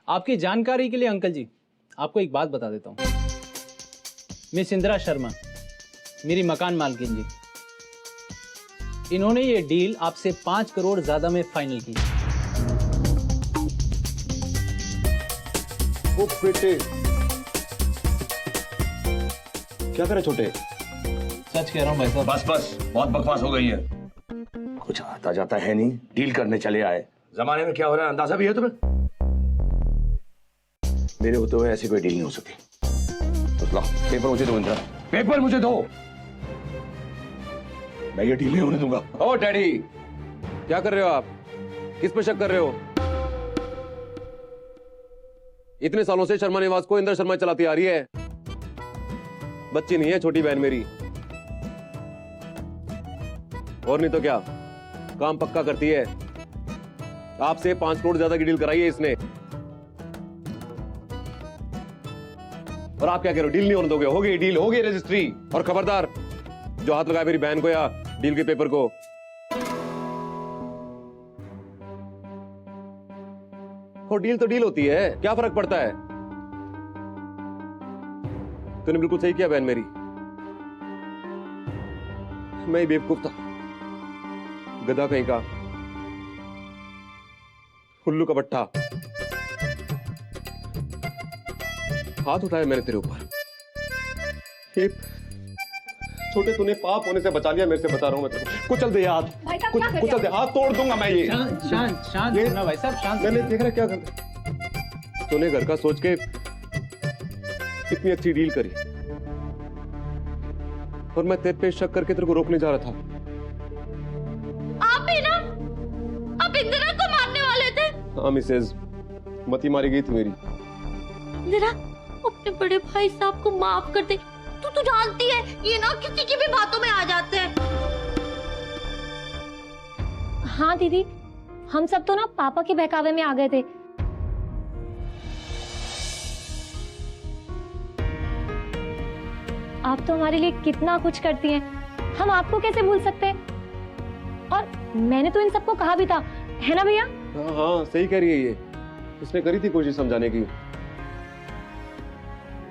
आपकी जानकारी के लिए अंकल जी आपको एक बात बता देता हूँ। मिस इंदिरा शर्मा मेरी मकान मालकिन जी, इन्होंने ये डील आपसे 5 करोड़ ज्यादा में फाइनल की। ओ बेटे, क्या करे छोटे? सच कह रहा हूँ भाई साहब। बस बस, बहुत बकवास हो गई है। कुछ आता जाता है नहीं, डील करने चले आए। जमाने में क्या हो रहा है अंदाजा भी है तुम्हें? मेरे होते हुए ऐसी कोई डील नहीं हो सकती। तो लो पेपर मुझे दो इंदिरा, पेपर मुझे दो। मैं ये डील नहीं होने दूंगा। ओ डैडी, क्या कर रहे हो आप? किस पे शक कर रहे हो? इतने सालों से शर्मा निवास को इंदिरा शर्मा चलाती आ रही है। बच्ची नहीं है छोटी बहन मेरी, और नहीं तो क्या, काम पक्का करती है। आपसे 5 करोड़ ज्यादा की डील कराई है इसने, और आप क्या कह रहे हो? डील नहीं होने दोगे? हो गई डील, हो गई रजिस्ट्री। और खबरदार जो हाथ लगाए मेरी बहन को या डील के पेपर को। और डील तो डील होती है, क्या फर्क पड़ता है? तूने बिल्कुल सही किया बहन मेरी, मैं ही बेवकूफ था, गधा कहीं का, उल्लू का बट्टा। हाथ उठाया मैंने तेरे ऊपर। छोटे तूने पाप होने से बचा लिया मेरे से, बता रहा हूं मैं तेरे को। कुचल दे हाथ, कुचल दे हाथ, तोड़ दूंगा मैं ये। शांत शांत होना भाई साहब, शांत। मैंने देख रहा क्या करता। तूने घर का सोच के इतनी अच्छी डील करी, और मैं तेरे पे शक करके तेरे को रोकने जा रहा था। आप ही ना, आप इंदिरा को मारने वाले थे। हाँ मिसेज, मती मारी गई थी मेरी। इंदिरा, अपने बड़े भाई साहब को माफ कर दे। तू तो जानती है ये ना किसी की भी बातों में आ जाते हैं। हाँ दीदी, हम सब तो ना पापा के बहकावे में आ गए थे। आप तो हमारे लिए कितना कुछ करती हैं, हम आपको कैसे भूल सकते हैं? और मैंने तो इन सबको कहा भी था, है ना भैया? हाँ हाँ सही कह रही है ये, उसने करी थी कोशिश समझाने की,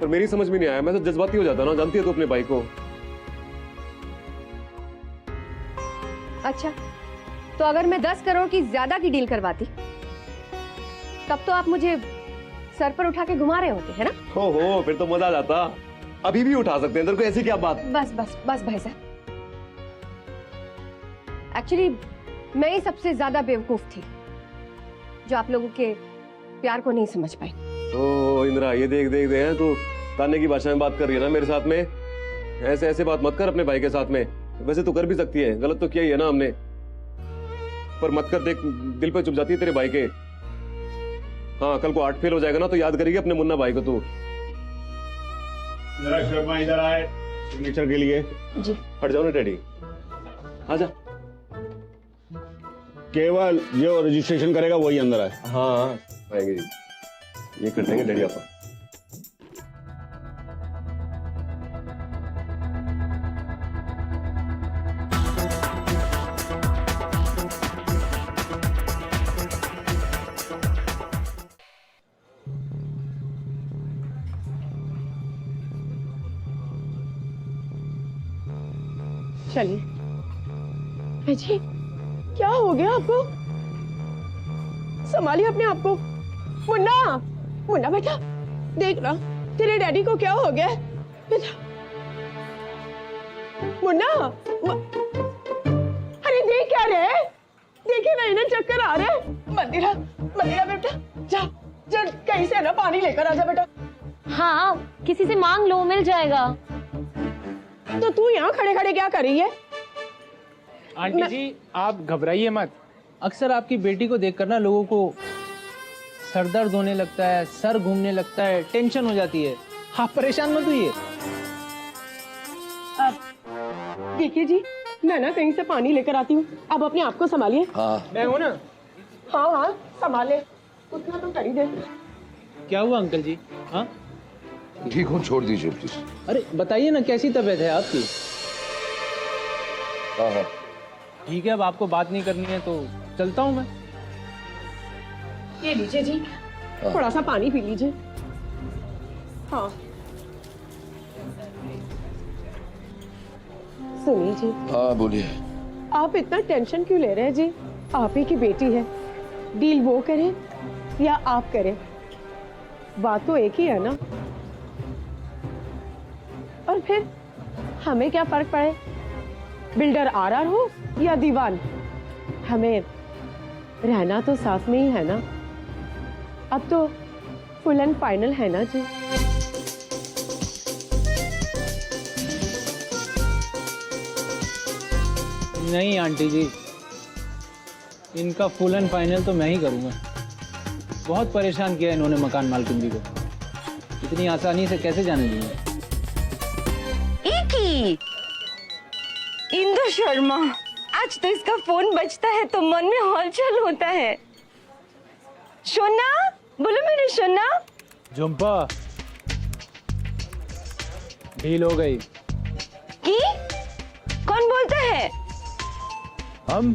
पर मेरी समझ में नहीं आया। मैं तो जज्बाती हो जाता ना, जानती है तो अपने भाई को। अच्छा, तो अगर मैं 10 करोड़ की ज्यादा की डील करवाती, तब तो आप मुझे सर पर उठा के घुमा रहे होते, है ना? हो फिर तो मजा आ जाता। अभी भी उठा सकते हैं तेरे को, ऐसी क्या बात? बस बस बस भाई साहब, एक्चुअली मैं ही सबसे ज्यादा बेवकूफ थी जो आप लोगों के प्यार को नहीं समझ पाई। ओ इंदिरा, ये देख देख दे, तू ताने की भाषा में बात कर रही है ना मेरे साथ में। ऐसे ऐसे बात मत कर अपने भाई के साथ में। वैसे तो कर भी सकती है, गलत तो किया ही है ना हमने, पर मत कर। देख दिल पे चुप जाती है तेरे भाई के। हाँ, कल को 8 फेल हो जाएगा ना तो याद करेगी अपने मुन्ना भाई को तू। जरा शर्मा इधर आए सिग्नेचर के लिए। जी हट जाओ ना डैडी, आजा। केवल जो रजिस्ट्रेशन करेगा वही अंदर आए। हाँ आएंगे जी, ये कर देंगे डैडी आपा। चलिए। जी क्या हो गया आपको? संभालिए अपने आप को। मुन्ना, मुन्ना बेटा, देख ना तेरे डैडी को क्या हो गया है बेटा। मुन्ना, अरे देख क्या रहे, देखे ना इन्हें चक्कर आ रहे। मंदिरा, मंदिरा बेटा, जा जा कहीं से ना पानी लेकर आजा बेटा। हाँ, किसी से मांग लो, मिल जाएगा। तो तू यहाँ खड़े खड़े क्या कर रही है? आंटी जी आप घबराइए मत। अक्सर आपकी बेटी को देखकर ना लोगों को सर दर्द होने लगता है, सर घूमने लगता है, टेंशन हो जाती है। आप परेशान मत होइए। देखिए जी, मैं ना कहीं से पानी लेकर आती हूँ, अब अपने आप को संभालिए। हाँ मैं हूं ना। हाँ हाँ संभाले, उतना तो कर ही दे। क्या हुआ अंकल जी? हाँ ठीक हूँ, छोड़ दीजिए प्लीज। अरे बताइए ना कैसी तबीयत है आपकी? हाँ हाँ ठीक है, अब आपको बात नहीं करनी है तो चलता हूँ मैं। ये लीजिए जी, थोड़ा सा पानी पी लीजिए। हाँ सुनिए जी, हाँ बोलिए। आप इतना टेंशन क्यों ले रहे हैं जी? आप ही की बेटी है, डील वो करें या आप करें, बात तो एक ही है ना। और फिर हमें क्या फर्क पड़े, बिल्डर आरआर हो या दीवान, हमें रहना तो साथ में ही है ना। अब तो फुल एंड फाइनल है ना जी। नहीं आंटी जी, इनका फुल एंड फाइनल तो मैं ही करूंगा। बहुत परेशान किया इन्होंने मकान मालकिन जी को, इतनी आसानी से कैसे जाने देंगे। एक ही इंदु शर्मा, आज तो इसका फोन बजता है तो मन में हलचल होता है। सोना, बोलो मेरे सोना। झुम्पा, डील हो गई। की? कौन बोलता है? हम,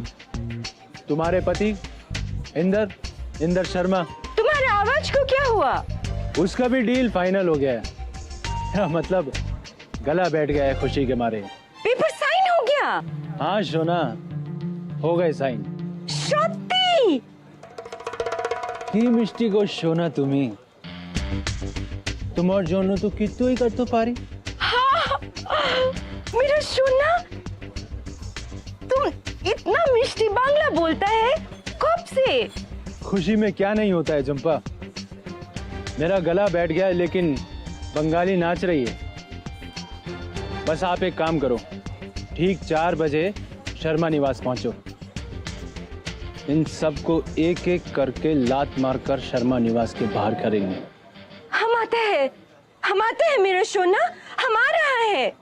तुम्हारे पति इंदर शर्मा। तुम्हारे आवाज को क्या हुआ? उसका भी डील फाइनल हो गया है। मतलब गला बैठ गया है खुशी के मारे। पेपर साइन हो गया? हाँ सोना, हो गए साइन। सत्ती की मिस्टी को सोना तुम्ही, तुम और जोनू तो कितो ही कर तो पारी। हाँ, मेरा सोना, तुम इतना मिष्टी बांग्ला बोलता है कब से? खुशी में क्या नहीं होता है जंपा। मेरा गला बैठ गया है लेकिन बंगाली नाच रही है। बस आप एक काम करो, ठीक 4 बजे शर्मा निवास पहुंचो। इन सबको एक एक करके लात मारकर शर्मा निवास के बाहर करेंगे। हम आते हैं मेरा सोना, हम आ रहा है।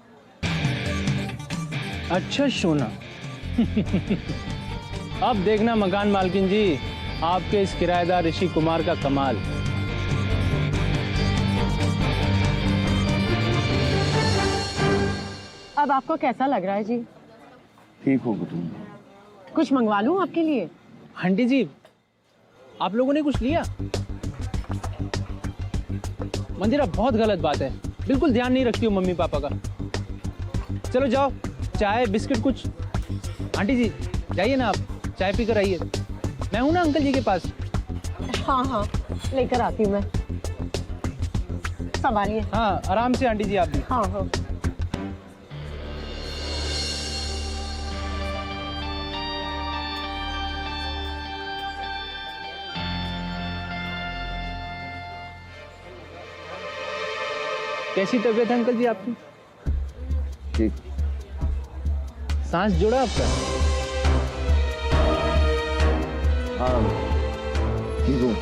अच्छा सोना। अब देखना मकान मालकिन जी, आपके इस किराएदार ऋषि कुमार का कमाल। अब आपको कैसा लग रहा है जी? ठीक हो तुम? कुछ मंगवा लूं आपके लिए? आंटी जी, आप लोगों ने कुछ लिया? मंदिरा, बहुत गलत बात है, बिल्कुल ध्यान नहीं रखती हो मम्मी पापा का। चलो जाओ, चाय बिस्किट कुछ। आंटी जी जाइए ना, आप चाय पी कर आइए। मैं हूं ना अंकल जी के पास। हाँ हाँ लेकर आती हूँ मैं, संभालिए। हाँ आराम से आंटी जी, आप भी। हाँ हाँ। कैसी तबीयत है अंकल जी आपकी? ठीक। सांस जुड़ा आपका? हाँ ठीक हूँ।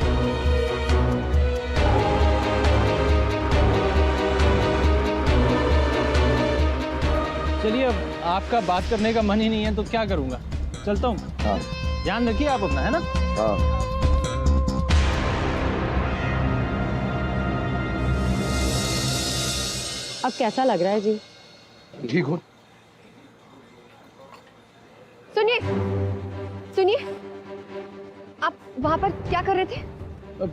चलिए, अब आपका बात करने का मन ही नहीं है तो क्या करूंगा, चलता हूँ। हाँ ध्यान रखिए आप अपना, है ना? हाँ। अब कैसा लग रहा है जी? ठीक हो? सुनिए सुनिए, आप वहां पर क्या कर रहे थे? अब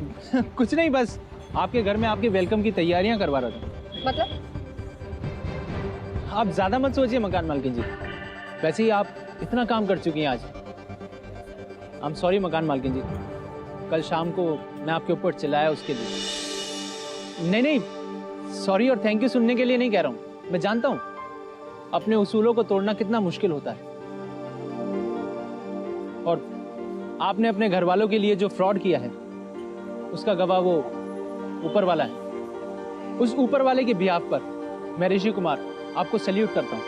कुछ नहीं, बस आपके घर में आपके वेलकम की तैयारियां करवा रहा था। मतलब? आप ज्यादा मत सोचिए मकान मालकिन जी, वैसे ही आप इतना काम कर चुकी हैं आज। आई एम सॉरी मकान मालकिन जी, कल शाम को मैं आपके ऊपर चिल्लाया उसके लिए। नहीं नहीं, सॉरी और थैंक यू सुनने के लिए नहीं कह रहा हूँ। मैं जानता हूँ अपने उसूलों को तोड़ना कितना मुश्किल होता है, और आपने अपने घर वालों के लिए जो फ्रॉड किया है उसका गवाह वो ऊपर वाला है। उस ऊपर वाले के बिहाफ पर मैं ऋषि कुमार आपको सैल्यूट करता हूं।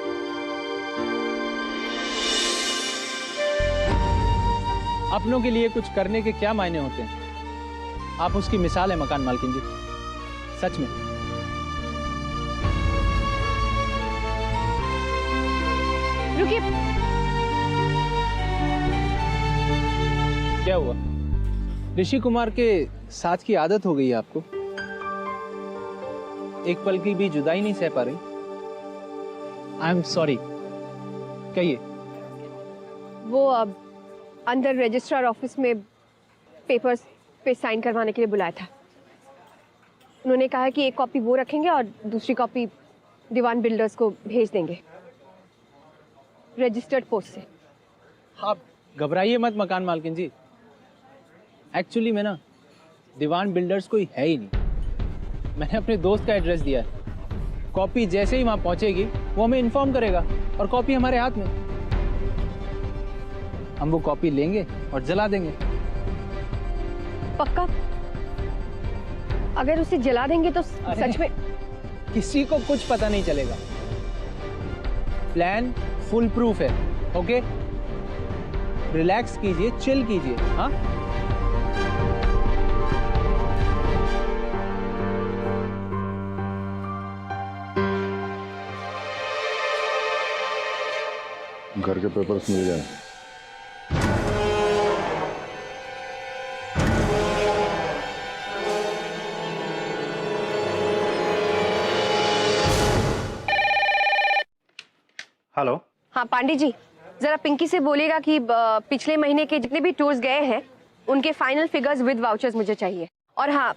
अपनों के लिए कुछ करने के क्या मायने होते हैं, आप उसकी मिसाल है मकान मालकिन जी, सच में। रुकिए। क्या हुआ? ऋषि कुमार के साथ की आदत हो गई है आपको? एक पल की भी जुदाई नहीं सह पा रही? आई एम सॉरी, कहिए। वो अब अंदर रजिस्ट्रार ऑफिस में पेपर्स पे साइन करवाने के लिए बुलाया था। उन्होंने कहा कि एक कॉपी वो रखेंगे और दूसरी कॉपी दीवान बिल्डर्स को भेज देंगे, रजिस्टर्ड पोस्ट से। आप घबराइए मत मकान मालकिन जी। एक्चुअली में ना दीवान बिल्डर्स कोई है ही नहीं। मैंने अपने दोस्त का एड्रेस दिया है। कॉपी जैसे ही वहां पहुंचेगी वो हमें इन्फॉर्म करेगा और कॉपी हमारे हाथ में। हम वो कॉपी लेंगे और जला देंगे। पक्का? अगर उसे जला देंगे तो अरे, सच में किसी को कुछ पता नहीं चलेगा। प्लान फुल प्रूफ है। ओके, रिलैक्स कीजिए, चिल कीजिए। हाँ, घर के पेपर्स मिल गए। हेलो। हाँ पांडे जी, जरा पिंकी से बोलेगा कि पिछले महीने के जितने भी टूर्स गए हैं उनके फाइनल फिगर्स विद वाउचर्स मुझे चाहिए। और हाँ,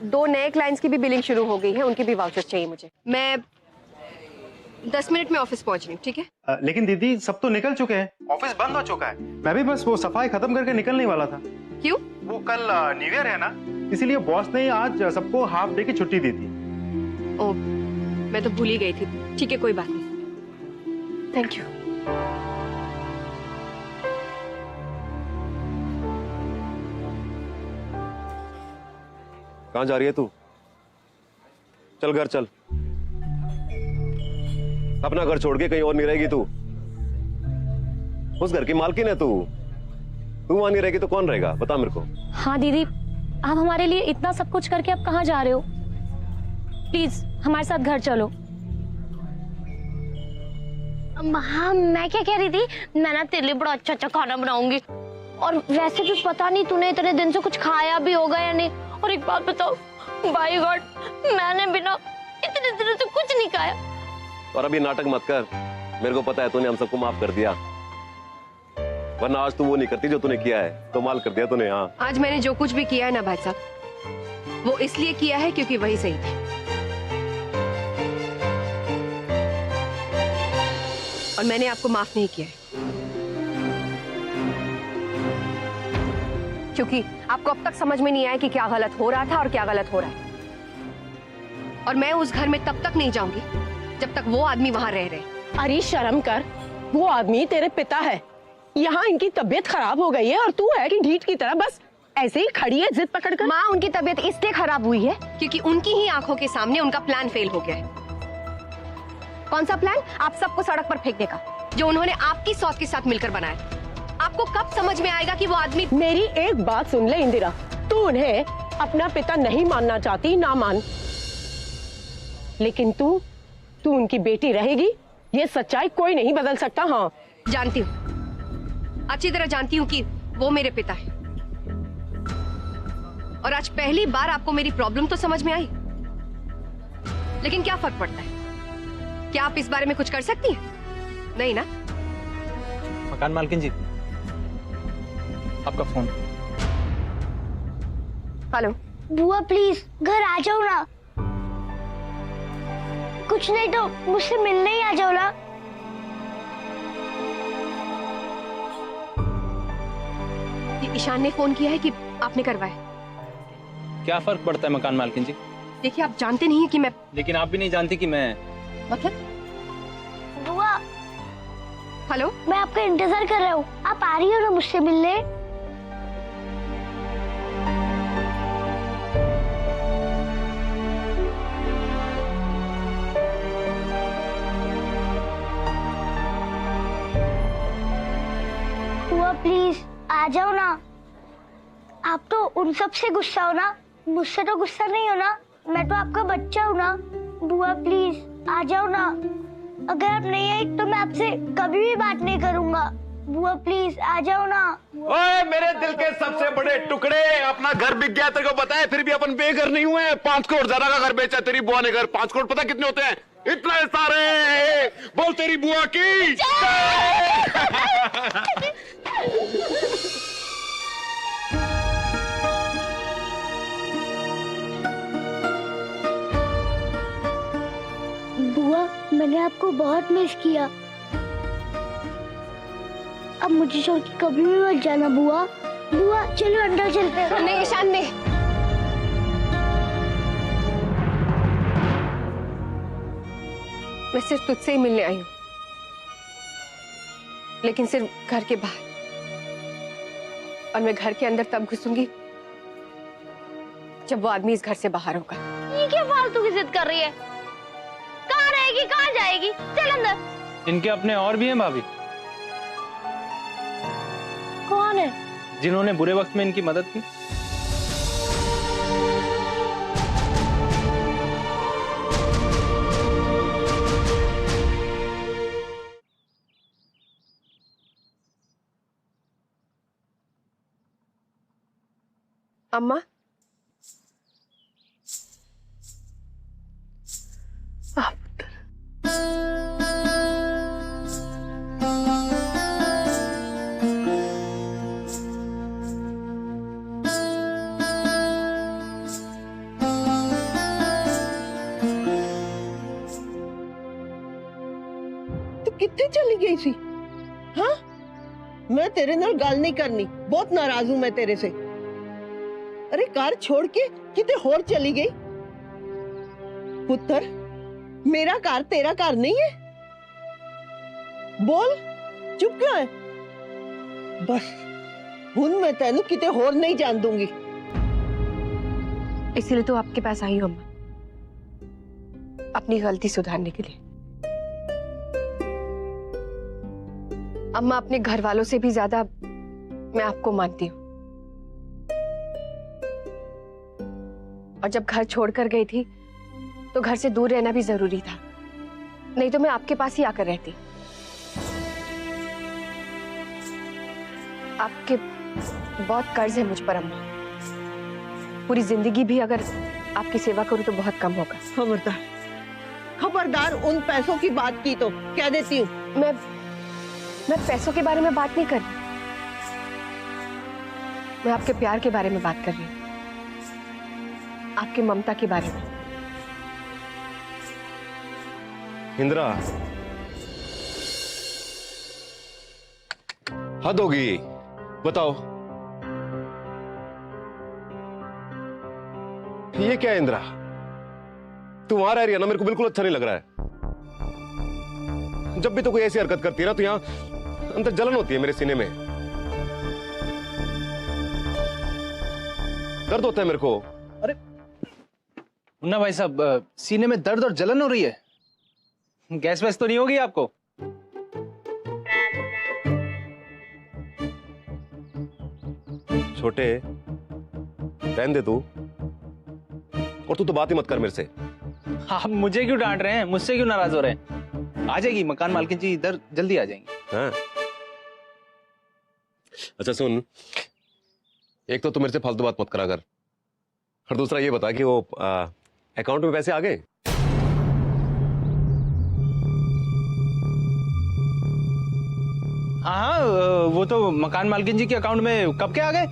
2 नए क्लाइंट्स की भी बिलिंग शुरू हो गई है, उनके भी वाउचर्स चाहिए मुझे। मैं 10 मिनट में ऑफिस पहुंच रही हूँ, ठीक है? लेकिन दीदी सब तो निकल चुके हैं, ऑफिस बंद हो चुका है। मैं भी बस वो सफाई खत्म करके निकलने वाला था। क्यों? वो कल न्यू ईयर है ना, इसीलिए बॉस ने आज सबको हाफ डे की छुट्टी दी थी। ओह, मैं तो भूल ही गई थी। ठीक है, कोई बात नहीं। Thank you. कहाँ जा रही है तू? चल घर चल। अपना घर छोड़ के कहीं और नहीं रहेगी तू। उस घर की मालकिन है तू। तू वहां नहीं रहेगी तो कौन रहेगा, बता मेरे को। हाँ दीदी, आप हमारे लिए इतना सब कुछ करके अब कहाँ जा रहे हो? प्लीज हमारे साथ घर चलो। हाँ, मैं क्या कह रही थी, मैं ना तेरे लिए बड़ा अच्छा अच्छा खाना बनाऊंगी। और वैसे भी पता नहीं तूने इतने दिन से कुछ खाया भी होगा या नहीं। और एक बात बताओ, बाय गॉड, मैंने बिना इतने दिनों से कुछ नहीं खाया। और अभी नाटक मत कर। मेरे को पता है तूने हम सबको माफ कर दिया, वरना आज तू वो नहीं करती जो तूने किया है। कमाल कर दिया तूने। हाँ, आज मैंने जो कुछ भी किया है ना भाई साहब, वो इसलिए किया है क्योंकि वही सही था। और मैंने आपको माफ नहीं किया है क्योंकि आपको अब तक समझ में नहीं आया कि क्या गलत हो रहा था और क्या गलत हो रहा है। और मैं उस घर में तब तक नहीं जाऊंगी जब तक वो आदमी वहां रह रहे। अरे शर्म कर, वो आदमी तेरे पिता है। यहाँ इनकी तबीयत खराब हो गई है और तू है कि ढीठ की तरह बस ऐसे ही खड़ी है जिद पकड़कर। माँ, उनकी तबीयत इसलिए खराब हुई है क्योंकि उनकी ही आंखों के सामने उनका प्लान फेल हो गया है। कौन सा प्लान? आप सबको सड़क पर फेंकने का, जो उन्होंने आपकी सौत के साथ मिलकर बनाया। आपको कब समझ में आएगा कि वो आदमी। मेरी एक बात सुन ले इंदिरा, तू उन्हें अपना पिता नहीं मानना चाहती, ना मान, लेकिन तू उनकी बेटी रहेगी, ये सच्चाई कोई नहीं बदल सकता। हाँ, जानती हूँ, अच्छी तरह जानती हूँ कि वो मेरे पिता है। और आज पहली बार आपको मेरी प्रॉब्लम तो समझ में आई, लेकिन क्या फर्क पड़ता है? क्या आप इस बारे में कुछ कर सकती हैं? नहीं ना? मकान मालकिन जी, आपका फोन। हेलो। बुआ प्लीज घर आ जाओ ना, कुछ नहीं तो मुझसे मिलने ही आ जाओ ना। ये ईशान ने फोन किया है कि आपने करवाया। क्या फर्क पड़ता है मकान मालकिन जी? देखिए, आप जानते नहीं हैं कि मैं। लेकिन आप भी नहीं जानती कि मैं। मतलब? बुआ, हेलो। मैं आपका इंतजार कर रहा हूँ, आप आ रही हो ना मुझसे मिलने? बुआ प्लीज आ जाओ ना। आप तो उन सब से गुस्सा हो ना, मुझसे तो गुस्सा नहीं हो ना। मैं तो आपका बच्चा हूँ ना। बुआ प्लीज आ जाओ ना। अगर आप नहीं आई तो मैं आपसे कभी भी बात नहीं करूंगा। बुआ प्लीज आ जाओ ना। ओए मेरे दिल के सबसे बड़े टुकड़े, अपना घर बिक गया तेरे को पता है, फिर भी अपन बेघर नहीं हुए। 5 करोड़ ज्यादा का घर बेचा तेरी बुआ ने। घर 5 करोड़ पता कितने होते हैं? इतने सारे। बोल तेरी बुआ की मैंने आपको बहुत मिस किया। अब मुझे छोड़ के कभी भी मत जाना बुआ। बुआ चलो अंदर चलते हैं। नहीं ईशान नहीं। मैं सिर्फ तुझसे ही मिलने आई हूँ, लेकिन सिर्फ घर के बाहर, और मैं घर के अंदर तब घुसूंगी जब वो आदमी इस घर से बाहर होगा। ये क्या फालतू की जिद कर रही है? कहाँ रहेगी, कहाँ जाएगी? चल अंदर। इनके अपने और भी हैं भाभी, कौन है? जिन्होंने बुरे वक्त में इनकी मदद की। अम्मा, तू कितने चली गई सी? हाँ, मैं तेरे नाल गल नहीं करनी, बहुत नाराज हूं मैं तेरे से। अरे घर छोड़ के किते होर चली गई? पुत्र, मेरा घर तेरा घर नहीं है? बोल, चुप क्यों है? बस हुन मैं तेनू किते होर नहीं जान दूंगी। इसीलिए तो आपके पास आई हूँ अम्मा, अपनी गलती सुधारने के लिए। अम्मा, अपने घर वालों से भी ज्यादा मैं आपको मानती हूँ, और जब घर छोड़कर गई थी तो घर से दूर रहना भी जरूरी था, नहीं तो मैं आपके पास ही आकर रहती। आपके बहुत कर्ज है मुझ पर अम्मा, पूरी जिंदगी भी अगर आपकी सेवा करूं तो बहुत कम होगा। खबरदार, खबरदार, उन पैसों की बात की तो कह देती हूँ। मैं पैसों के बारे में बात नहीं कर रही, मैं आपके प्यार के बारे में बात कर रही हूँ, आपकी ममता के बारे में। इंदिरा, हद होगी, बताओ ये क्या है? इंदिरा, तू वहां रह रही है ना, मेरे को बिल्कुल अच्छा नहीं लग रहा है। जब भी तो कोई ऐसी हरकत करती है ना तो यहाँ अंदर जलन होती है, मेरे सीने में दर्द होता है मेरे को। अरे मुन्ना भाई साहब, सीने में दर्द और जलन हो रही है? गैस वैस तो नहीं होगी आपको? छोटे, रहने दे तू, और तू तो बात ही मत कर मेरे से। आप मुझे क्यों डांट रहे हैं? मुझसे क्यों नाराज हो रहे हैं? आ जाएगी मकान मालकिन जी, इधर जल्दी आ जाएंगी। हाँ? अच्छा सुन, एक तो तू मेरे से फालतू बात मत करा कर, और दूसरा ये बता कि वो अकाउंट में पैसे आ गए? हाँ हाँ, वो तो मकान मालकिन जी के अकाउंट में कब के आ गए,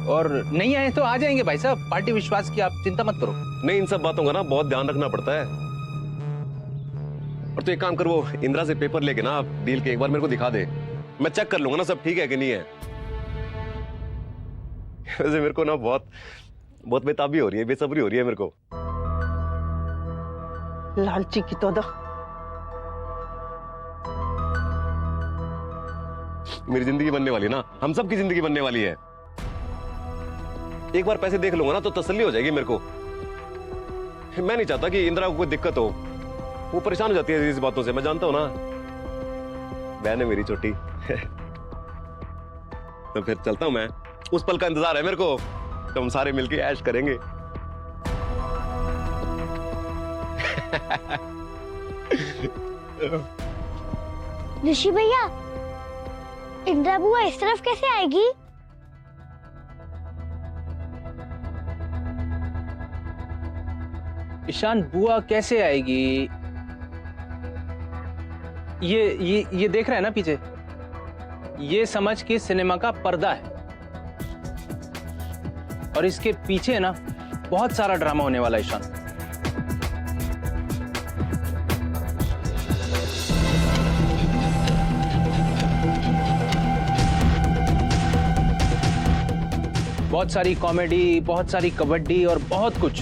और नहीं आए तो आ जाएंगे भाई साहब, पार्टी विश्वास की, आप चिंता मत करो। नहीं, इन सब बातों का ना बहुत ध्यान रखना पड़ता है। और तू एक काम कर, वो इंदिरा से पेपर लेके ना डील के एक बार मेरे को दिखा दे, मैं चेक कर लूंगा ना सब ठीक है कि नहीं है। वैसे मेरे को ना बहुत बहुत बेताबी हो रही है, बेसब्री हो रही है मेरे को। लालची की तो मेरी जिंदगी बनने वाली है ना, हम सब की जिंदगी बनने वाली है। एक बार पैसे देख लूंगा ना तो तसल्ली हो जाएगी मेरे को। मैं नहीं चाहता कि इंदिरा को कोई दिक्कत हो, वो परेशान हो जाती है इस बातों से, मैं जानता हूं ना, बहन है मेरी छोटी। तो फिर चलता हूं मैं, उस पल का इंतजार है मेरे को, तो हम सारे मिलके ऐश करेंगे। ऋषि भैया, इंदिरा बुआ इस तरफ कैसे आएगी? ईशान, बुआ कैसे आएगी? ये देख रहा है ना पीछे, ये समझ के सिनेमा का पर्दा है, और इसके पीछे ना बहुत सारा ड्रामा होने वाला है ईशान। बहुत सारी कॉमेडी, बहुत सारी कबड्डी और बहुत कुछ।